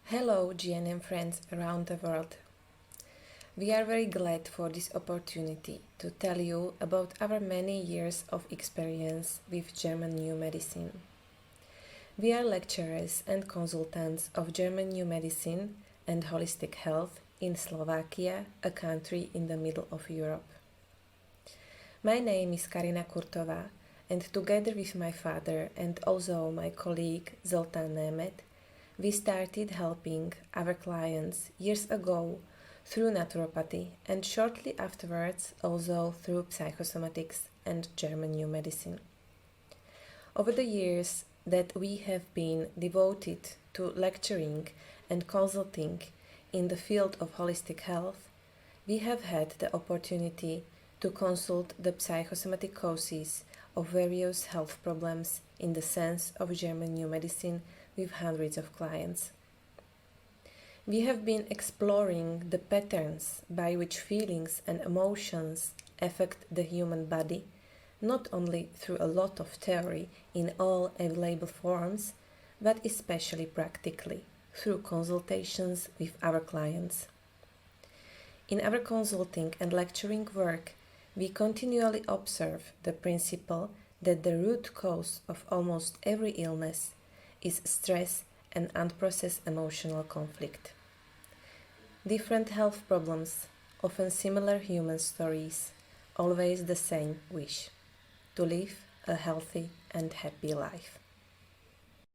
Hello GNM friends around the world. We are very glad for this opportunity to tell you about our many years of experience with German New Medicine. We are lecturers and consultants of German New Medicine and Holistic Health in Slovakia, a country in the middle of Europe. My name is Karina Kurtova, and together with my father and also my colleague Zoltán Németh, we started helping our clients years ago through naturopathy and shortly afterwards also through psychosomatics and German New Medicine. Over the years that we have been devoted to lecturing and consulting in the field of holistic health, we have had the opportunity to consult the psychosomatic causes of various health problems in the sense of German New Medicine with hundreds of clients. We have been exploring the patterns by which feelings and emotions affect the human body, not only through a lot of theory in all available forms, but especially practically through consultations with our clients. In our consulting and lecturing work, we continually observe the principle that the root cause of almost every illness is stress and unprocessed emotional conflict. Different health problems, often similar human stories, always the same wish: to live a healthy and happy life.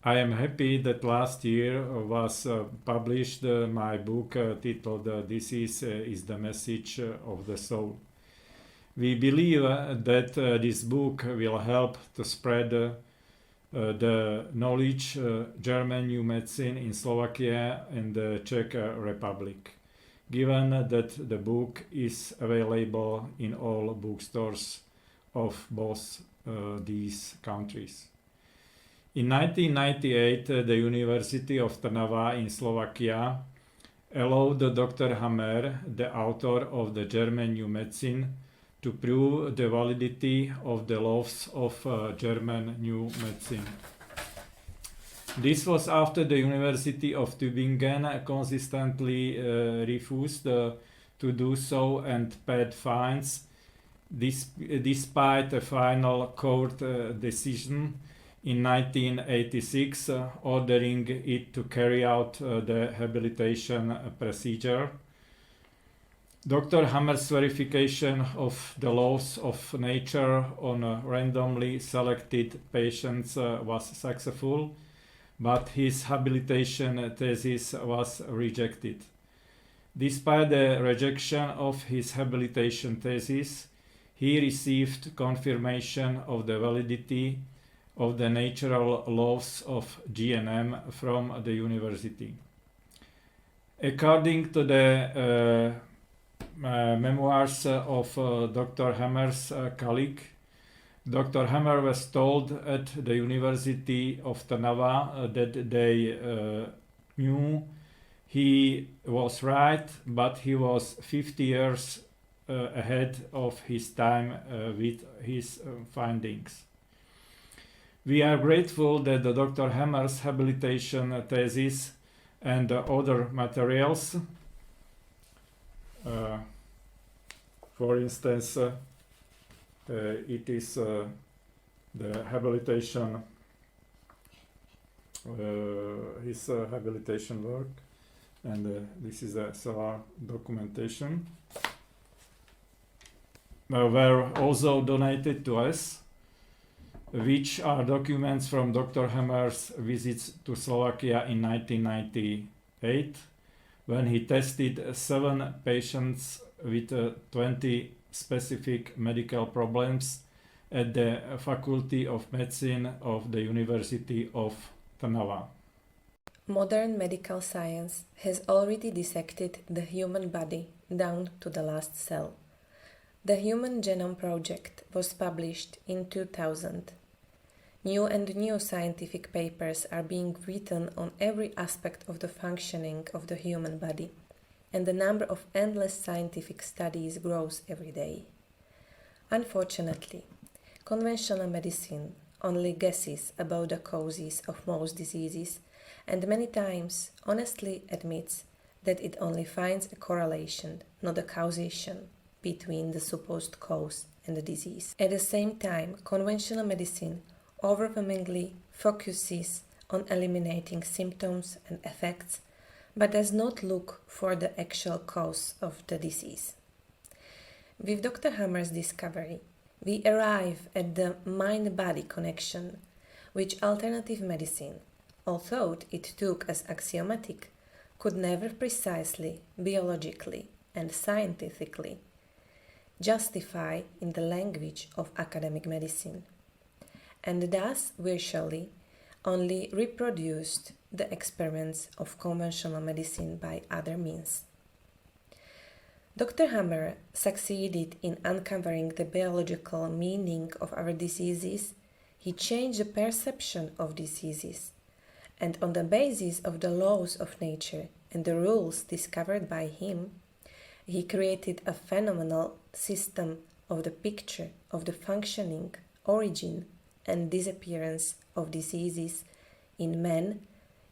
I am happy that last year was published my book titled Disease is the Message of the Soul. We believe that this book will help to spread the knowledge German New Medicine in Slovakia and the Czech Republic, given that the book is available in all bookstores of both these countries. In 1998, the University of Trnava in Slovakia allowed Dr. Hammer, the author of the German New Medicine, to prove the validity of the laws of German New Medicine. This was after the University of Tübingen consistently refused to do so and paid fines, despite a final court decision in 1986 ordering it to carry out the habilitation procedure. Dr. Hammer's verification of the laws of nature on randomly selected patients was successful, but his habilitation thesis was rejected. Despite the rejection of his habilitation thesis, he received confirmation of the validity of the natural laws of GNM from the university. According to the memoirs of Dr. Hammer's colleague, Dr. Hammer was told at the University of Trnava that they knew he was right, but he was 50 years ahead of his time with his findings. We are grateful that Dr. Hammer's habilitation thesis and other materials, for instance, it is the habilitation, his habilitation work, and this is a SLR documentation, were also donated to us, which are documents from Dr. Hammer's visits to Slovakia in 1998, when he tested 7 patients with 20 specific medical problems at the Faculty of Medicine of the University of Trnava. Modern medical science has already dissected the human body down to the last cell. The Human Genome Project was published in 2000. New and new scientific papers are being written on every aspect of the functioning of the human body, and the number of endless scientific studies grows every day. Unfortunately, conventional medicine only guesses about the causes of most diseases and many times honestly admits that it only finds a correlation, not a causation, between the supposed cause and the disease. At the same time, conventional medicine overwhelmingly focuses on eliminating symptoms and effects, but does not look for the actual cause of the disease. With Dr. Hammer's discovery, we arrive at the mind-body connection, which alternative medicine, although it took as axiomatic, could never precisely, biologically, and scientifically justify in the language of academic medicine, and thus virtually only reproduced the experiments of conventional medicine by other means. Dr. Hammer succeeded in uncovering the biological meaning of our diseases. He changed the perception of diseases, and on the basis of the laws of nature and the rules discovered by him, he created a phenomenal system of the picture of the functioning, origin, and disappearance of diseases in man,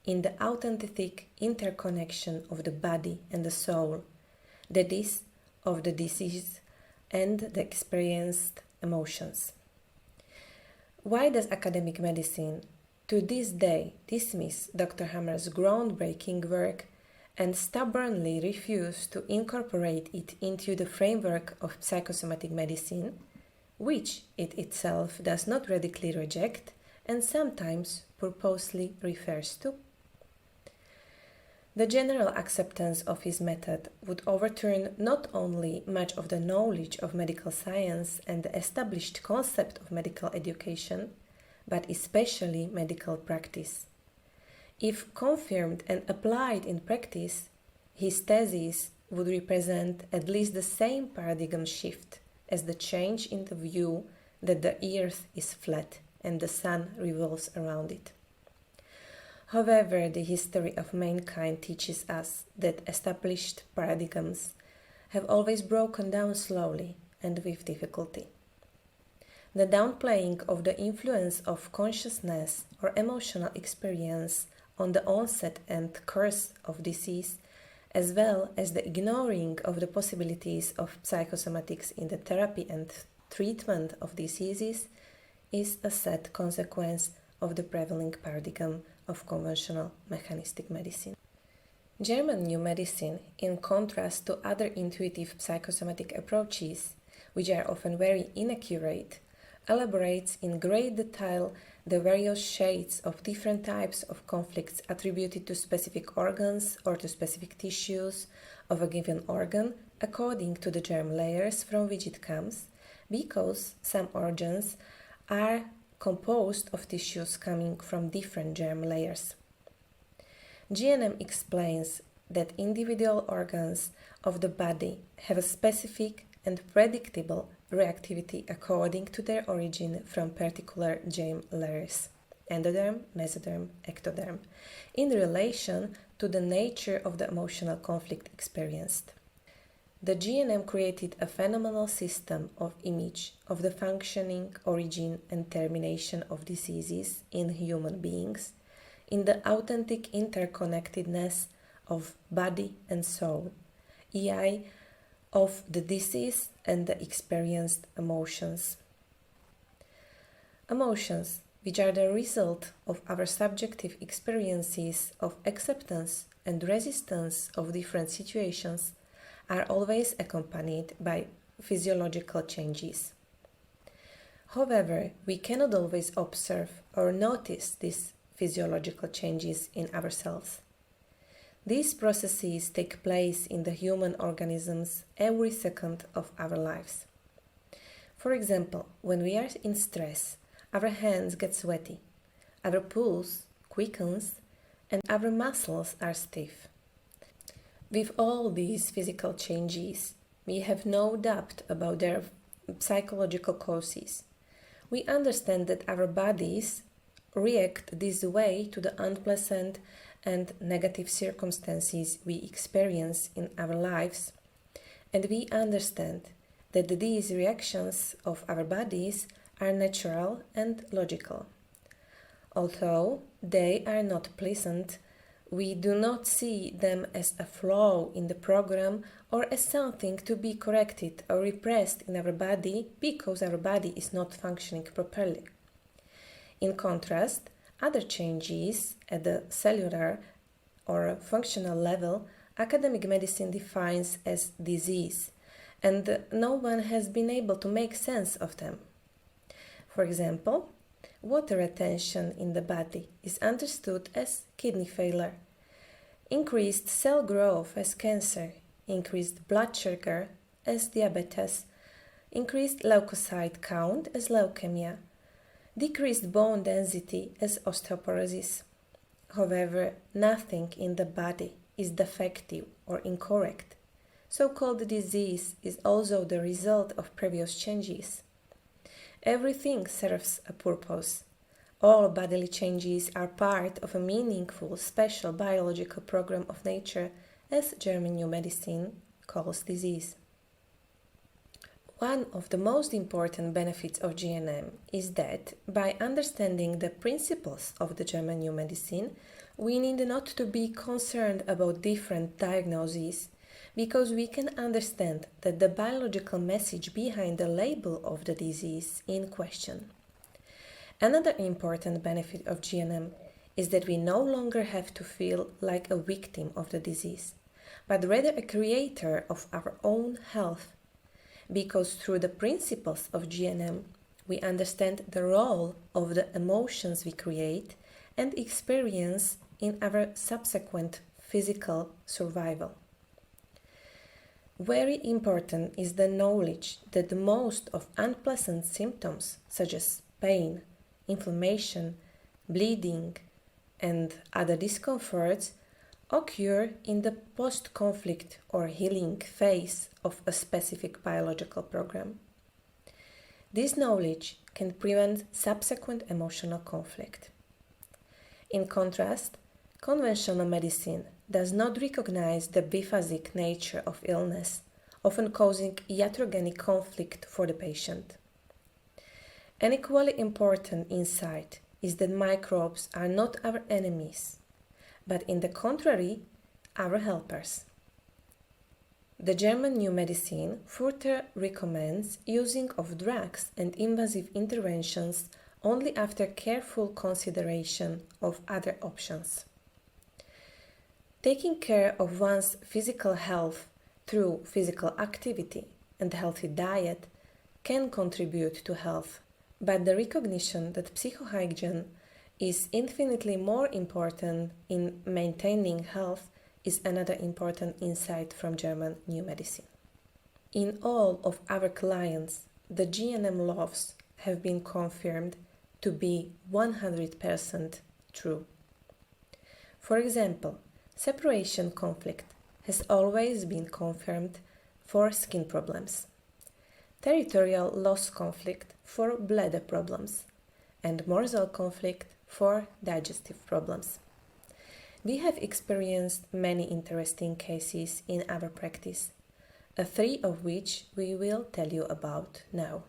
in the authentic interconnection of the body and the soul, that is, of the disease and the experienced emotions. Why does academic medicine to this day dismiss Dr. Hammer's groundbreaking work and stubbornly refuse to incorporate it into the framework of psychosomatic medicine, which it itself does not radically reject and sometimes purposely refers to? The general acceptance of his method would overturn not only much of the knowledge of medical science and the established concept of medical education, but especially medical practice. If confirmed and applied in practice, his thesis would represent at least the same paradigm shift as the change in the view that the earth is flat and the sun revolves around it. However, the history of mankind teaches us that established paradigms have always broken down slowly and with difficulty. The downplaying of the influence of consciousness or emotional experience on the onset and course of disease, as well as the ignoring of the possibilities of psychosomatics in the therapy and treatment of diseases, is a sad consequence of the prevailing paradigm of conventional mechanistic medicine. German New Medicine, in contrast to other intuitive psychosomatic approaches, which are often very inaccurate, elaborates in great detail the various shades of different types of conflicts attributed to specific organs or to specific tissues of a given organ according to the germ layers from which it comes, because some organs are composed of tissues coming from different germ layers. GNM explains that individual organs of the body have a specific and predictable reactivity according to their origin from particular germ layers, endoderm, mesoderm, ectoderm, in relation to the nature of the emotional conflict experienced. The GNM created a phenomenal system of image of the functioning, origin, and termination of diseases in human beings, in the authentic interconnectedness of body and soul, i.e., of the disease and the experienced emotions. Emotions, which are the result of our subjective experiences of acceptance and resistance of different situations, are always accompanied by physiological changes. However, we cannot always observe or notice these physiological changes in ourselves. These processes take place in the human organisms every second of our lives. For example, when we are in stress, our hands get sweaty, our pulse quickens, and our muscles are stiff. With all these physical changes, we have no doubt about their psychological causes. We understand that our bodies react this way to the unpleasant and negative circumstances we experience in our lives, and we understand that these reactions of our bodies are natural and logical. Although they are not pleasant, we do not see them as a flaw in the program or as something to be corrected or repressed in our body because our body is not functioning properly. In contrast, other changes at the cellular or functional level, academic medicine defines as disease, and no one has been able to make sense of them. For example, water retention in the body is understood as kidney failure, increased cell growth as cancer, increased blood sugar as diabetes, increased leukocyte count as leukemia, decreased bone density as osteoporosis. However, nothing in the body is defective or incorrect. So-called disease is also the result of previous changes. Everything serves a purpose. All bodily changes are part of a meaningful, special biological program of nature, as German New Medicine calls disease. One of the most important benefits of GNM is that by understanding the principles of the German New Medicine, we need not to be concerned about different diagnoses, because we can understand that the biological message behind the label of the disease in question. Another important benefit of GNM is that we no longer have to feel like a victim of the disease, but rather a creator of our own health, because through the principles of GNM, we understand the role of the emotions we create and experience in our subsequent physical survival. Very important is the knowledge that most of unpleasant symptoms, such as pain, inflammation, bleeding, and other discomforts, occur in the post-conflict or healing phase of a specific biological program. This knowledge can prevent subsequent emotional conflict. In contrast, conventional medicine does not recognize the biphasic nature of illness, often causing iatrogenic conflict for the patient. An equally important insight is that microbes are not our enemies, but in the contrary, our helpers. The German New Medicine further recommends using of drugs and invasive interventions only after careful consideration of other options. Taking care of one's physical health through physical activity and healthy diet can contribute to health, but the recognition that psychohygiene is infinitely more important in maintaining health is another important insight from German New Medicine. In all of our clients, the GNM laws have been confirmed to be 100% true. For example, separation conflict has always been confirmed for skin problems, territorial loss conflict for bladder problems, and morsel conflict for digestive problems. We have experienced many interesting cases in our practice, three of which we will tell you about now.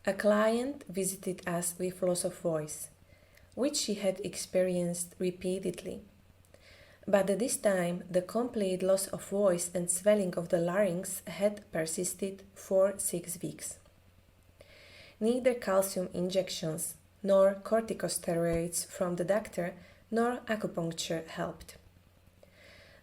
A client visited us with loss of voice, which she had experienced repeatedly. But at this time, the complete loss of voice and swelling of the larynx had persisted for 6 weeks. Neither calcium injections nor corticosteroids from the doctor nor acupuncture helped.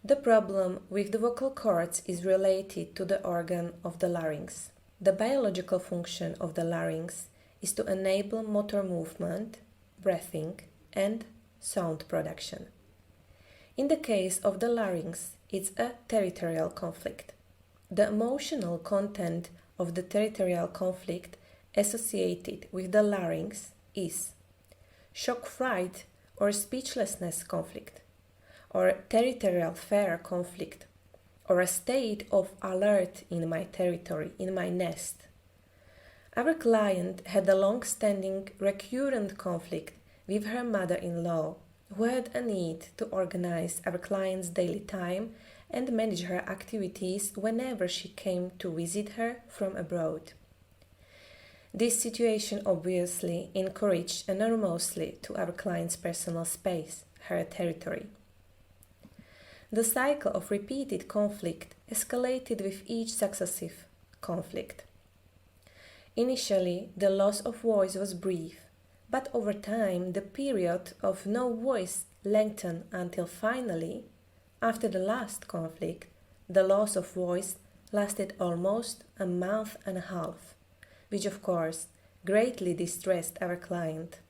The problem with the vocal cords is related to the organ of the larynx. The biological function of the larynx is to enable motor movement, breathing, and sound production. In the case of the larynx, it's a territorial conflict. The emotional content of the territorial conflict associated with the larynx is shock fright or speechlessness conflict, or territorial fear conflict, or a state of alert in my territory, in my nest. Our client had a long-standing recurrent conflict with her mother-in-law, who had a need to organize our client's daily time and manage her activities whenever she came to visit her from abroad. This situation obviously encouraged enormously to our client's personal space, her territory. The cycle of repeated conflict escalated with each successive conflict. Initially, the loss of voice was brief, but over time the period of no voice lengthened until finally, after the last conflict, the loss of voice lasted almost a month and a half, which of course greatly distressed our client.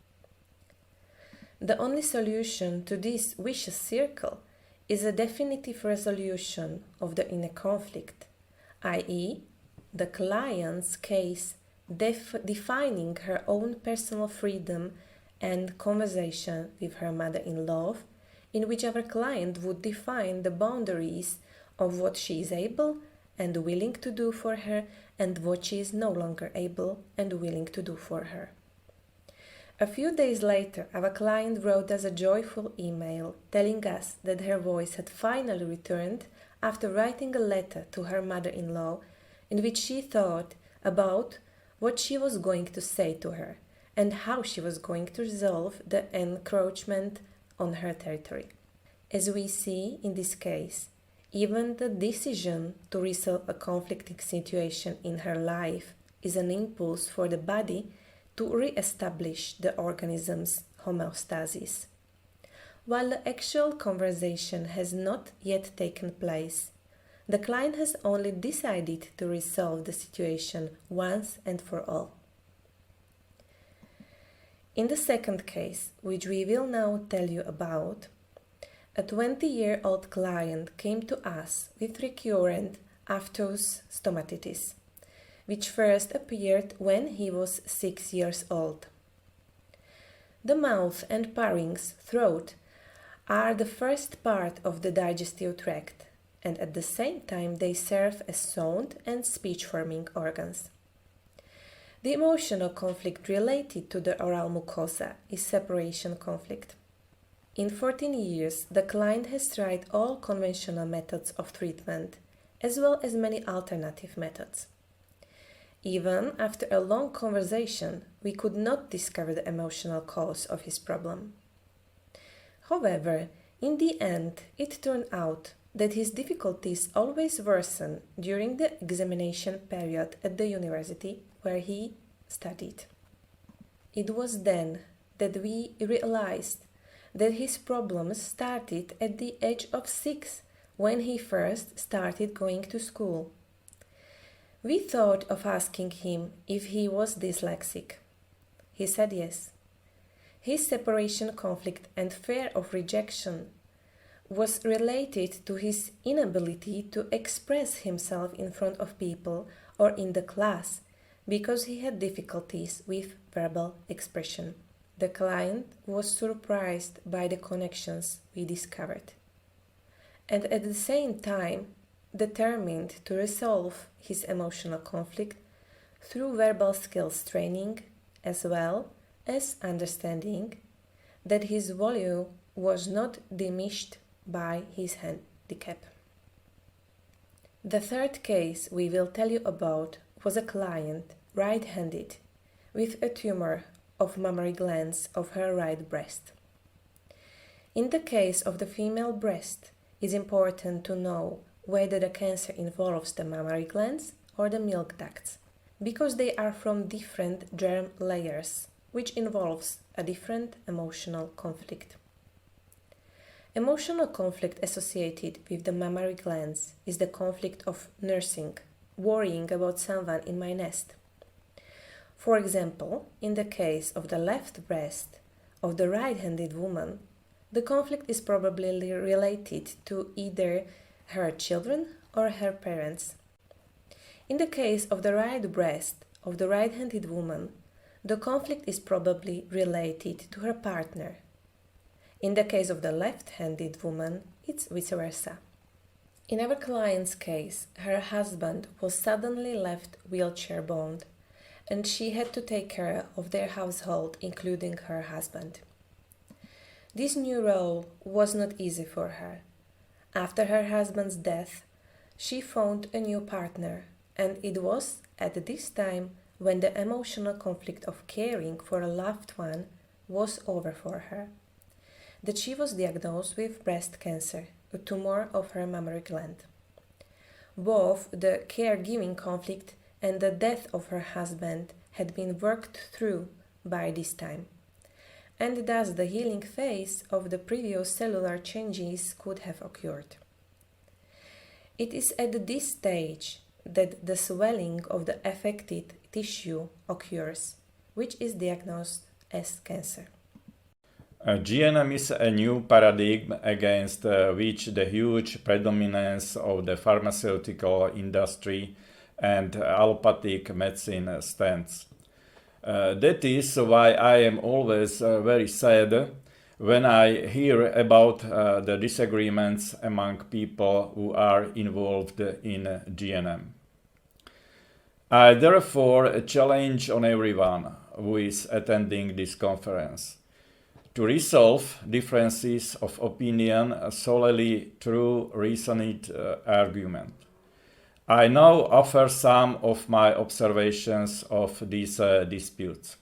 The only solution to this vicious circle is a definitive resolution of the inner conflict, i.e., the client's case defining her own personal freedom and conversation with her mother-in-law, in which our client would define the boundaries of what she is able and willing to do for her and what she is no longer able and willing to do for her. A few days later, our client wrote us a joyful email telling us that her voice had finally returned after writing a letter to her mother-in-law in which she thought about what she was going to say to her and how she was going to resolve the encroachment on her territory. As we see in this case, even the decision to resolve a conflicting situation in her life is an impulse for the body to re-establish the organism's homeostasis. While the actual conversation has not yet taken place, the client has only decided to resolve the situation once and for all. In the second case, which we will now tell you about, a 20-year-old client came to us with recurrent aphthous stomatitis, which first appeared when he was 6 years old. The mouth and pharynx, throat, are the first part of the digestive tract, and at the same time they serve as sound and speech-forming organs. The emotional conflict related to the oral mucosa is separation conflict. In 14 years, the client has tried all conventional methods of treatment, as well as many alternative methods. Even after a long conversation, we could not discover the emotional cause of his problem. However, in the end, it turned out that his difficulties always worsened during the examination period at the university where he studied. It was then that we realized that his problems started at the age of 6 when he first started going to school. We thought of asking him if he was dyslexic. He said yes. His separation conflict and fear of rejection was related to his inability to express himself in front of people or in the class because he had difficulties with verbal expression. The client was surprised by the connections we discovered, and at the same time determined to resolve his emotional conflict through verbal skills training as well as understanding that his value was not diminished by his handicap. The third case we will tell you about was a client, right-handed, with a tumor of mammary glands of her right breast. In the case of the female breast, it is important to know whether the cancer involves the mammary glands or the milk ducts, because they are from different germ layers, which involves a different emotional conflict. Emotional conflict associated with the mammary glands is the conflict of nursing, worrying about someone in my nest. For example, in the case of the left breast of the right-handed woman, the conflict is probably related to either her children or her parents. In the case of the right breast of the right-handed woman, the conflict is probably related to her partner. In the case of the left-handed woman, it's vice versa. In our client's case, her husband was suddenly left wheelchair-bound, and she had to take care of their household, including her husband. This new role was not easy for her. After her husband's death, she found a new partner, and it was at this time when the emotional conflict of caring for a loved one was over for her, that she was diagnosed with breast cancer, a tumor of her mammary gland. Both the caregiving conflict and the death of her husband had been worked through by this time, and thus the healing phase of the previous cellular changes could have occurred. It is at this stage that the swelling of the affected tissue occurs, which is diagnosed as cancer. GNM is a new paradigm against which the huge predominance of the pharmaceutical industry and allopathic medicine stands. That is why I am always very sad when I hear about the disagreements among people who are involved in GNM. I therefore challenge on everyone who is attending this conference to resolve differences of opinion solely through reasoned argument. I now offer some of my observations of these disputes.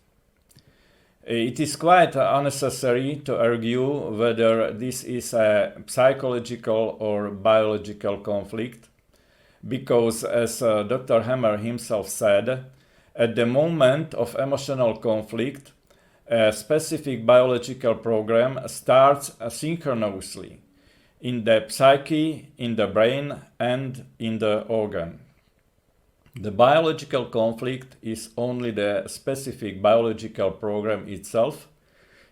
It is quite unnecessary to argue whether this is a psychological or biological conflict, because as Dr. Hammer himself said, at the moment of emotional conflict, a specific biological program starts synchronously in the psyche, in the brain, and in the organ. The biological conflict is only the specific biological program itself,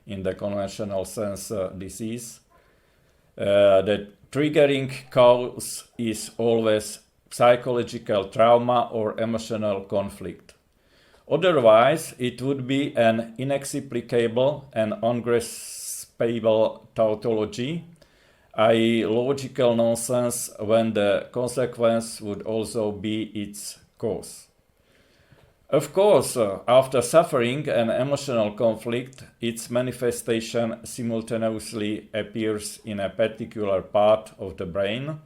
in the conventional sense disease. The triggering cause is always psychological trauma or emotional conflict. Otherwise, it would be an inexplicable and ungraspable tautology, i.e. logical nonsense, when the consequence would also be its cause. Of course, after suffering an emotional conflict, its manifestation simultaneously appears in a particular part of the brain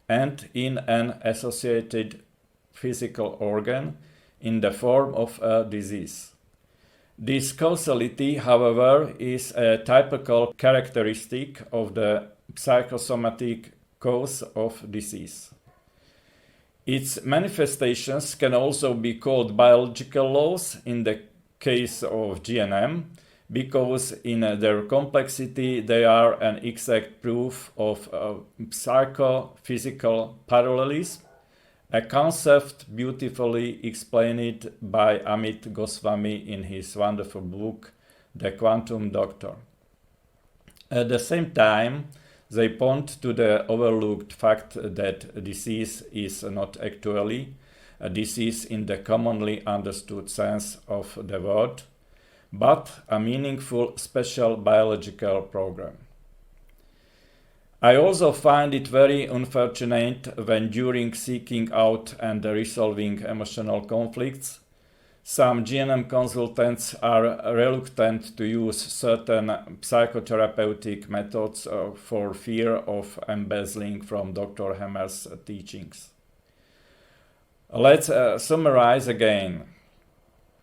and in an associated physical organ in the form of a disease. This causality, however, is a typical characteristic of the psychosomatic cause of disease. Its manifestations can also be called biological laws in the case of GNM, because in their complexity they are an exact proof of psychophysical parallelism, a concept beautifully explained by Amit Goswami in his wonderful book, The Quantum Doctor. At the same time, they point to the overlooked fact that disease is not actually a disease in the commonly understood sense of the word, but a meaningful special biological program. I also find it very unfortunate when, during seeking out and resolving emotional conflicts, some GNM consultants are reluctant to use certain psychotherapeutic methods for fear of embezzling from Dr. Hammer's teachings. Let's summarize again.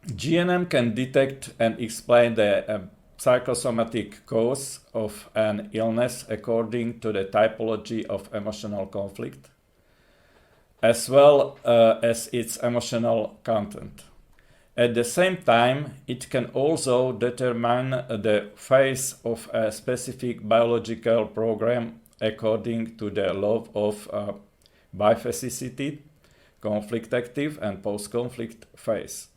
GNM can detect and explain the psychosomatic cause of an illness according to the typology of emotional conflict, as well as its emotional content. At the same time, it can also determine the phase of a specific biological program according to the law of biphasicity, conflict active and post-conflict phase.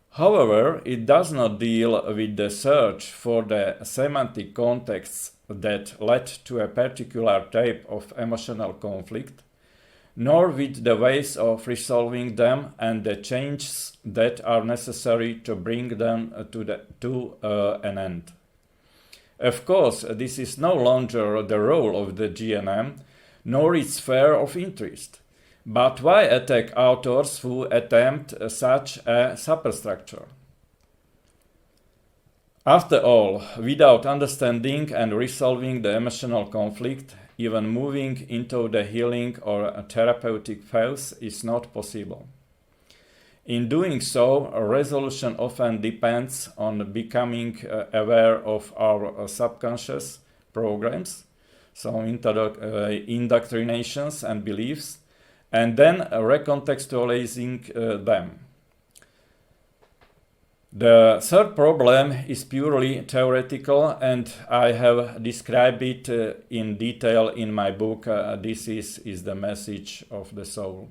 However, it does not deal with the search for the semantic contexts that led to a particular type of emotional conflict, nor with the ways of resolving them and the changes that are necessary to bring them to an end. Of course, this is no longer the role of the GNM, nor its sphere of interest. But why attack authors who attempt such a superstructure? After all, without understanding and resolving the emotional conflict, even moving into the healing or therapeutic phase is not possible. In doing so, a resolution often depends on becoming aware of our subconscious programs, so indoctrinations and beliefs, and then recontextualizing them. The third problem is purely theoretical, and I have described it in detail in my book, This is the Message of the Soul.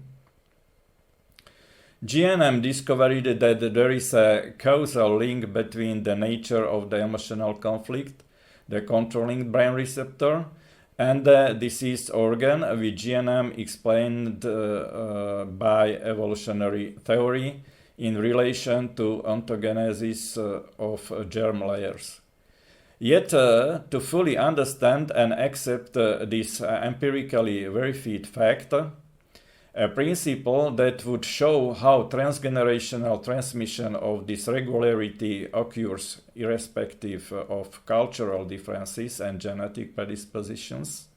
GNM discovered that there is a causal link between the nature of the emotional conflict, the controlling brain receptor, and the diseased organ, with GNM explained by evolutionary theory in relation to ontogenesis of germ layers. Yet, to fully understand and accept this empirically verified fact, a principle that would show how transgenerational transmission of this regularity occurs irrespective of cultural differences and genetic predispositions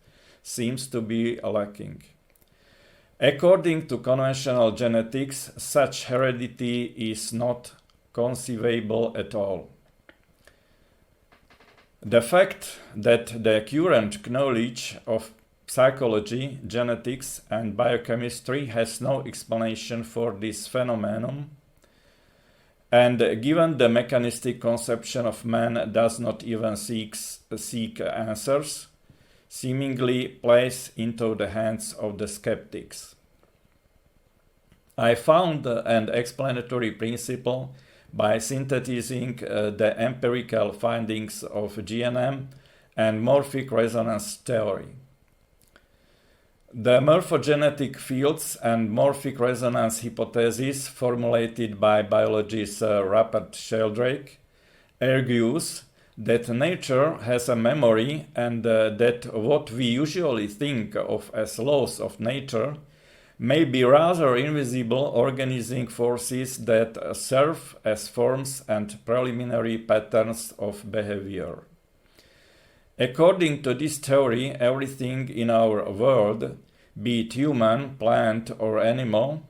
seems to be lacking. According to conventional genetics, such heredity is not conceivable at all. The fact that the current knowledge of psychology, genetics, and biochemistry has no explanation for this phenomenon, and given the mechanistic conception of man does not even seek answers, seemingly plays into the hands of the skeptics. I found an explanatory principle by synthesizing the empirical findings of GNM and morphic resonance theory. The morphogenetic fields and morphic resonance hypothesis formulated by biologist Rupert Sheldrake argues that nature has a memory and that what we usually think of as laws of nature may be rather invisible organizing forces that serve as forms and preliminary patterns of behavior. According to this theory, everything in our world, be it human, plant, or animal,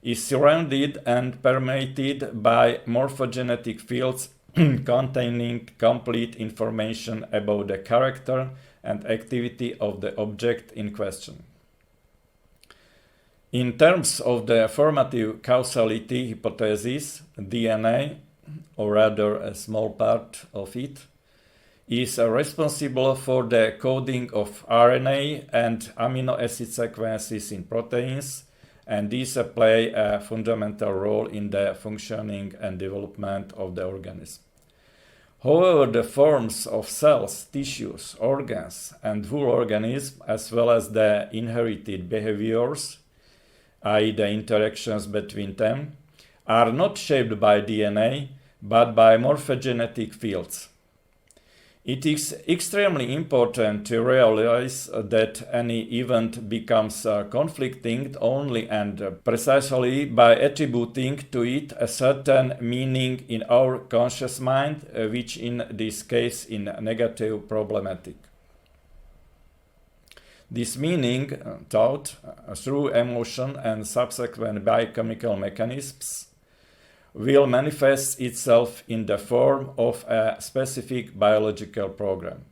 is surrounded and permeated by morphogenetic fields containing complete information about the character and activity of the object in question. In terms of the formative causality hypothesis, DNA, or rather a small part of it, is responsible for the coding of RNA and amino acid sequences in proteins, and these play a fundamental role in the functioning and development of the organism. However, the forms of cells, tissues, organs, and whole organism, as well as the inherited behaviors, i.e. the interactions between them, are not shaped by DNA, but by morphogenetic fields. It is extremely important to realize that any event becomes conflicting only and precisely by attributing to it a certain meaning in our conscious mind, which in this case is negative problematic. This meaning, taught through emotion and subsequent biochemical mechanisms, will manifest itself in the form of a specific biological program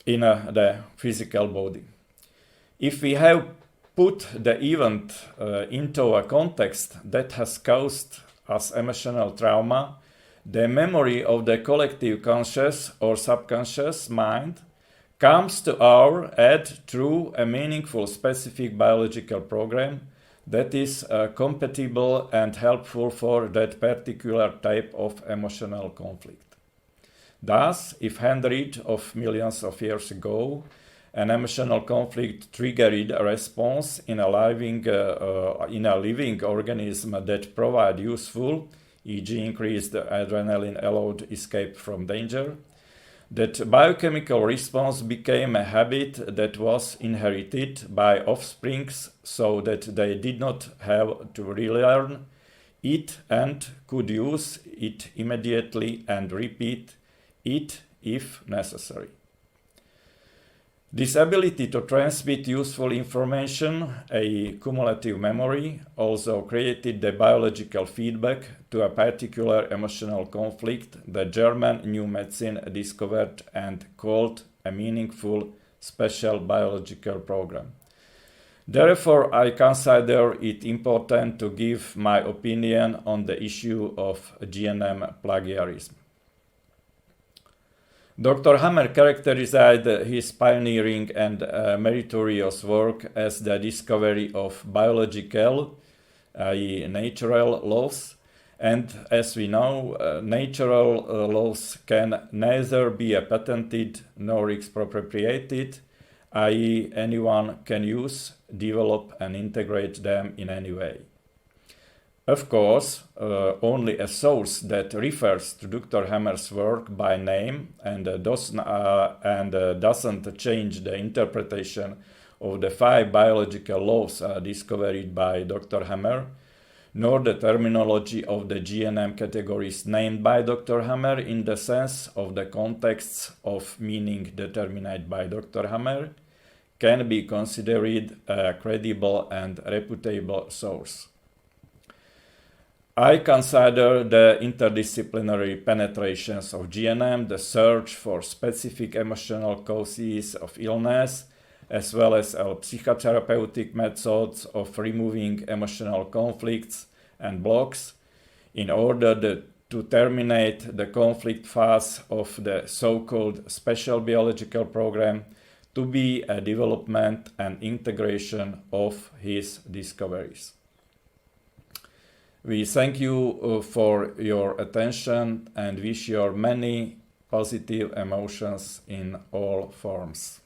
in the physical body. If we have put the event into a context that has caused us emotional trauma, the memory of the collective conscious or subconscious mind comes to our aid through a meaningful specific biological program that is compatible and helpful for that particular type of emotional conflict. Thus, if hundreds of millions of years ago an emotional conflict triggered a response in a living organism that provide useful, e.g. increased adrenaline allowed escape from danger, that biochemical response became a habit that was inherited by offsprings so that they did not have to relearn it and could use it immediately and repeat it if necessary. This ability to transmit useful information, a cumulative memory, also created the biological feedback to a particular emotional conflict that German new medicine discovered and called a meaningful special biological program. Therefore, I consider it important to give my opinion on the issue of GNM plagiarism. Dr. Hammer characterized his pioneering and meritorious work as the discovery of biological, i.e. natural laws, and as we know, natural laws can neither be patented nor expropriated, i.e. anyone can use, develop and integrate them in any way. Of course, only a source that refers to Dr. Hammer's work by name and doesn't change the interpretation of the 5 biological laws discovered by Dr. Hammer, nor the terminology of the GNM categories named by Dr. Hammer in the sense of the contexts of meaning determined by Dr. Hammer, can be considered a credible and reputable source. I consider the interdisciplinary penetrations of GNM, the search for specific emotional causes of illness, as well as psychotherapeutic methods of removing emotional conflicts and blocks in order to terminate the conflict phase of the so-called special biological program to be a development and integration of his discoveries. We thank you for your attention and wish you many positive emotions in all forms.